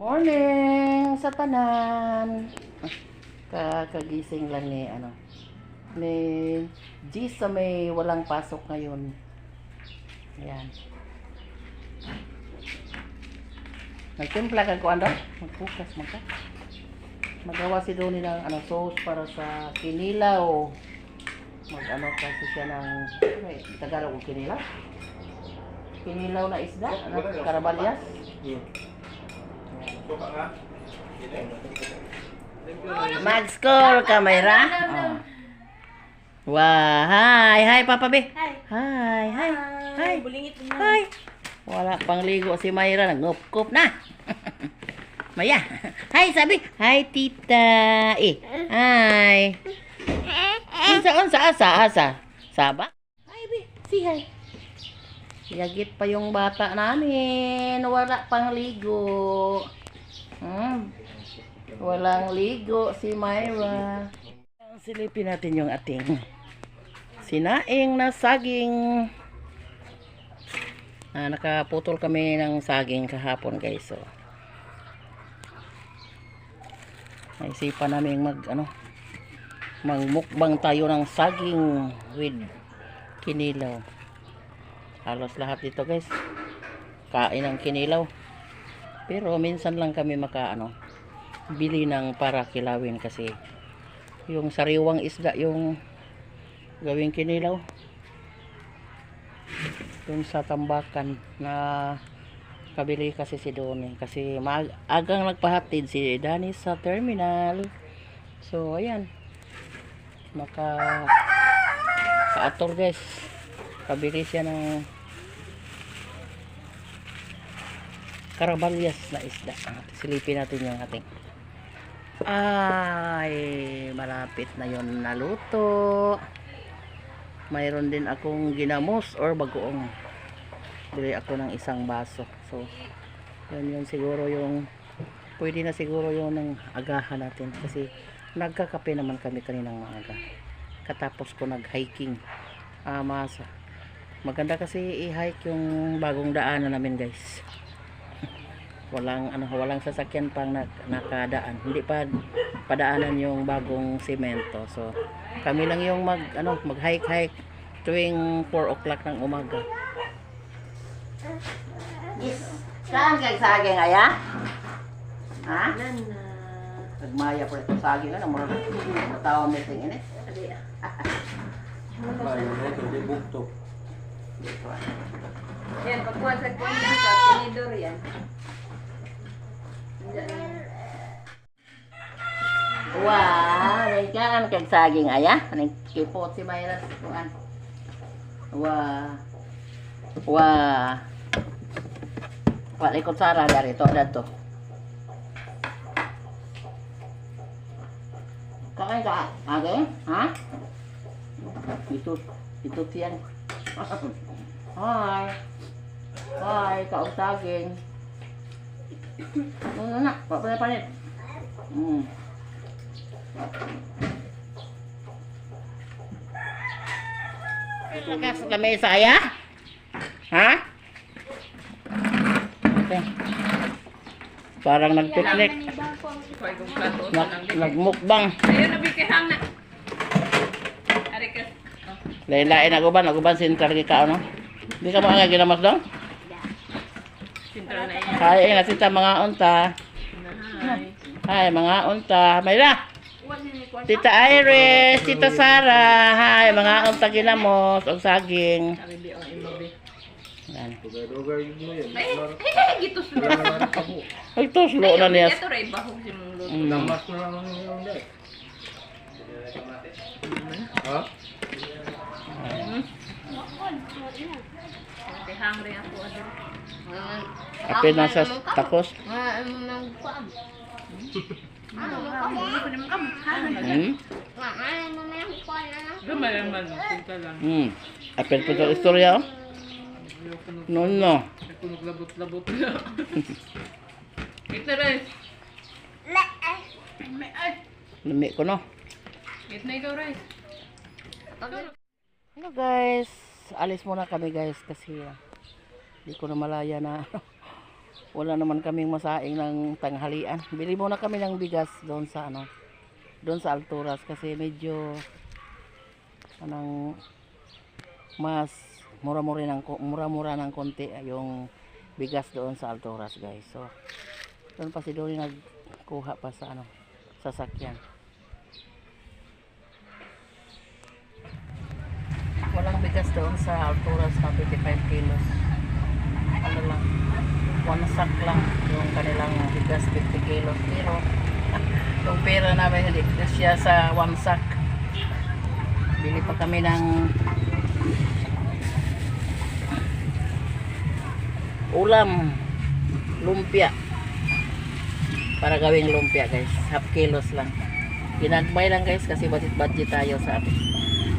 Morning sa tanan. Kakagising lang ni G sa may walang pasok ngayon. Ayan. Nagtimpla ka ko magbukas magka. Magawa si Donnie ng sauce para sa kinilaw. Kasi siya ng Tagalog o kinilaw. Kinilaw na isda, karabalyas. Mag-score ka, Mayra? Oh. Wah, hi, Papa B. Hi. Bulingit mo. Hi. Wala pang ligo si Mayra, nag-ngup-kup na. Maya. Hi, sabi. Hi, tita. Hi. Asa. Saba? Hi, B. Si hi. Yagit pa yung bata namin. Wala pang ligo. Walang ligo si Mayra. Silipin natin yung ating sinaing na saging. Nakaputol kami ng saging kahapon, guys. So, naisipan namin magmukbang tayo ng saging with kinilaw. Halos lahat dito, guys, kain ng kinilaw. Pero minsan lang kami bili ng para kilawin kasi yung sariwang isda yung gawing kinilaw. Dun sa tambakan na kabili kasi si Donnie kasi agang nagpahatid si Danny sa terminal. So ayan, kaator, guys, kabili siya ng karabalyas na isda. Silipin natin yung ating malapit na yon naluto. Mayroon din akong ginamos or bagoong. Bili ako ng isang baso. So yun siguro yung pwede na siguro yung ng agahan natin kasi nagkakape naman kami kaninang maaga katapos ko nag-hiking. Maganda kasi i-hike yung bagong daanan namin, guys. Walang sasakyan pang nakadaan. Hindi pa padaanan yung bagong semento. So kami lang yung mag-hike tuwing 4 o'clock ng umaga. Saan kang saging aya? Ha? Nagmaya pa ito saging matawa meeting ini. Yan, pagkuha sa kundi sa tinidor yan. Wah, kan kag saging aya, kipot si Mayra kuan. Wah. Wala ikot sara dari to dato. Kakain ka? Age? Ha? Itu tiyan. Hi, kaog saging. Na, panit. Lakas kami saya? Ha? Okay. Parang nagpiknik. Nagmukbang. Ayun, nabikihang na. Arikas. Lain-lain naguban sintar ka Di ka mga ginamas dong? Sintar na yan. Hay, nasita mga unta. Hay, mga unta. Mayra. Tita Iris, Tita Sara. Hay, mga unta ginamos o saging. Yan. Ay, gitos lo. Ay, tuslo na niya. Ito rin, bahog si mong luto. Namas ko lang yung day. Ha? Hungry ako. Apil na sa takos. Gamay naman, punta lang. Apil po sa istorya. No. Ako naglabot-labot na. Ito rin. Lumi ko no. Ito na ikaw rin. Hello guys. Alis muna kami guys kasi di ko na malaya na wala naman kaming masaing ng tanghalian. Bili muna kami ng bigas doon sa ano, doon sa Alturas kasi medyo anong mas mura-mura ng konti yung bigas doon sa Alturas, guys. So doon pa si Donnie nagkuha pa sa ano, sasakyan. Walang bigas doon sa Alturas na 25 kilos. Ano lang, one sack lang yung kanilang bigas, 50 kilos. Pero yung pera namin hindi siya sa one sack. Bili pa kami ng ulam, lumpia, para gawing lumpia, guys. Half kilos lang, ginagmay lang, guys, kasi budget tayo sa atin.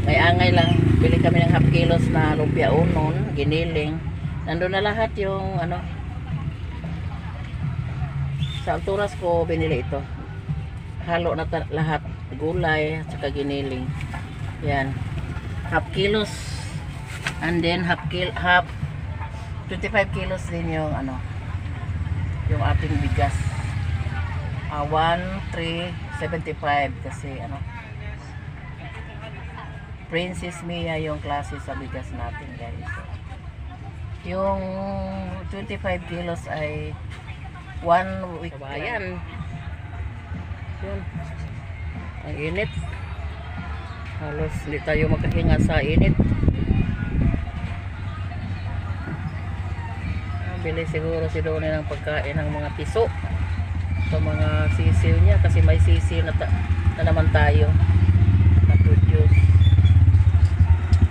May angay lang, bili kami ng half kilos na lumpia unon, giniling. Nandun na lahat yung ano, sa Alturas ko binili ito. Halo na lahat, gulay at saka giniling. Yan, half kilos, and then half 25 kilos din yung ano, yung ating bigas. 1,375 kasi ano, Princess Mia yung klase sa bigas natin, guys. Yung 25 kilos ay 1 week. Ayan. Yun. Ang init. Halos hindi tayo makahinga sa init. Bili siguro si Donnie ng pagkain ng mga piso sa mga sisiw niya kasi may sisiw na naman tayo na produce.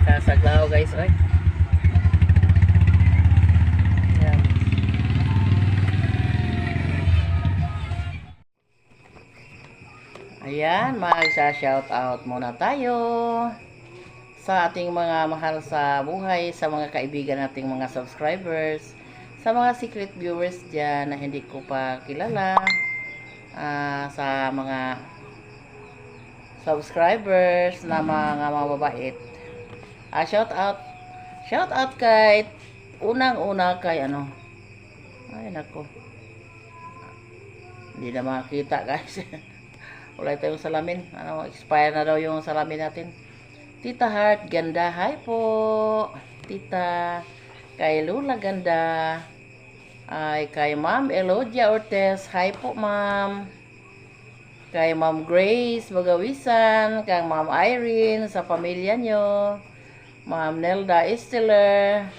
Kasaglaw, guys, oy. Yan. Ayan, magsa-shout out muna tayo sa ating mga mahal sa buhay, sa mga kaibigan nating mga subscribers, sa mga secret viewers dyan na hindi ko pa kilala, sa mga subscribers na mga mababait. Shout out kay unang-una kay ano, ay nako, hindi na makita, guys. Wala tayong salamin, ano, expire na daw yung salamin natin. Tita Heart Ganda, hi po tita. Kay Lula Ganda, ay kay Ma'am Elodia Ortez, hi po ma'am. Kay Ma'am Grace Bagawisan, kay Ma'am Irene sa pamilya nyo, Ma'am Nelda Esteller,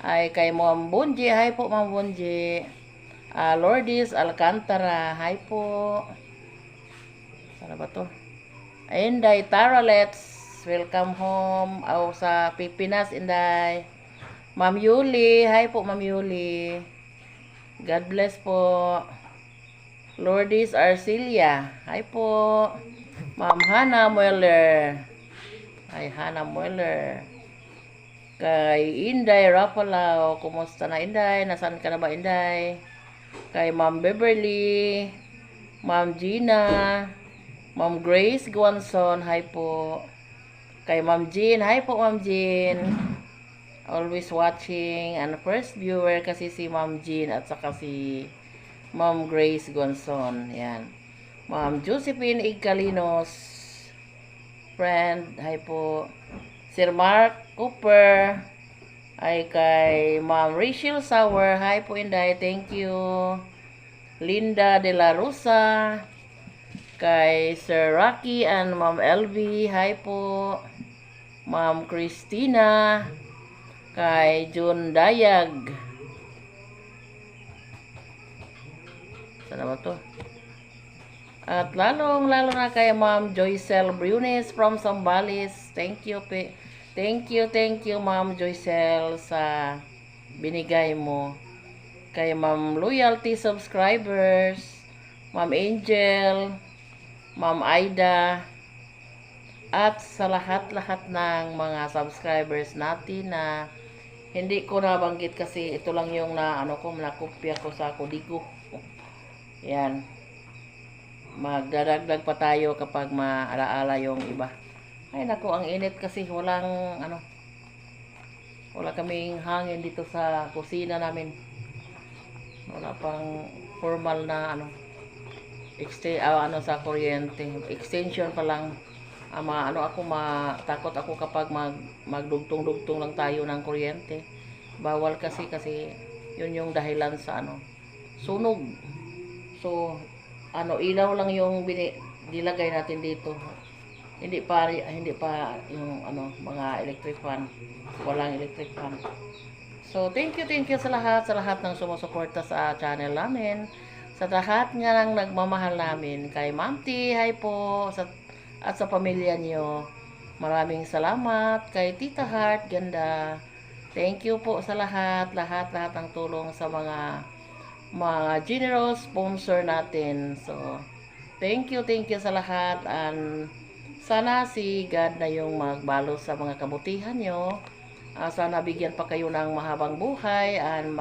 ay kay Ma'am Bunji, hi po Ma'am Bunji. Lourdes Alcantara, hi po. Sana ba to? Inday Taralets, welcome home sa Pipinas, Inday. Ma'am Yuli, hi po Ma'am Yuli. God bless po. Lourdes Arcilia, hi po. Ma'am Hannah Mueller, hi Hannah Mueller. Kay Inday Rapalao, kumusta na Inday? Nasaan ka na ba Inday? Kay Ma'am Beverly, Ma'am Gina, Ma'am Grace Guanson, hi po. Kay Ma'am Jean, hi po Ma'am Jean. Always watching, and first viewer kasi si Ma'am Jean at saka si Ma'am Grace Guanson. Yan. Ma'am Josephine Igcalinos, friend, hi po. Sir Mark Cooper, ay kay Ma'am Rachel Sauer, hi po Inday, thank you. Linda De La Rosa, kay Sir Rocky and Ma'am LV, hi po. Ma'am Christina, kay June Dayag. Sana ba to? At lalo na kay Ma'am Joycel Brunes from Zambales. Thank you Ma'am Joycel sa binigay mo. Kay Ma'am Loyalty subscribers, Ma'am Angel, Ma'am Aida, at sa lahat-lahat ng mga subscribers natin na hindi ko nabanggit kasi ito lang yung nakopya ko sa Kodigo. Yan. Magdadagdag pa tayo kapag maalaala yung iba. Ay nako, ang init kasi wala kaming hangin dito sa kusina namin. Wala pang formal na ano sa kuryente. Extension pa lang. Takot ako kapag magdugtong-dugtong lang tayo ng kuryente. Bawal kasi yun yung dahilan sa sunog. So, ilaw lang yung nilagay natin dito. Hindi pa yung mga electric fan. Walang electric fan. So, thank you sa lahat ng sumusuporta sa channel namin. Sa lahat nga ng nagmamahal namin. Kay Ma'am T, hi po. At sa pamilya niyo. Maraming salamat. Kay Tita Heart, ganda. Thank you po sa lahat ng tulong sa mga generous sponsor natin. So, thank you sa lahat. And sana si God na yung magbalo sa mga kabutihan nyo. Sana bigyan pa kayo ng mahabang buhay and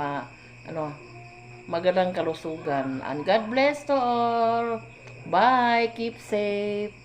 magandang kalusugan. And God bless to all. Bye. Keep safe.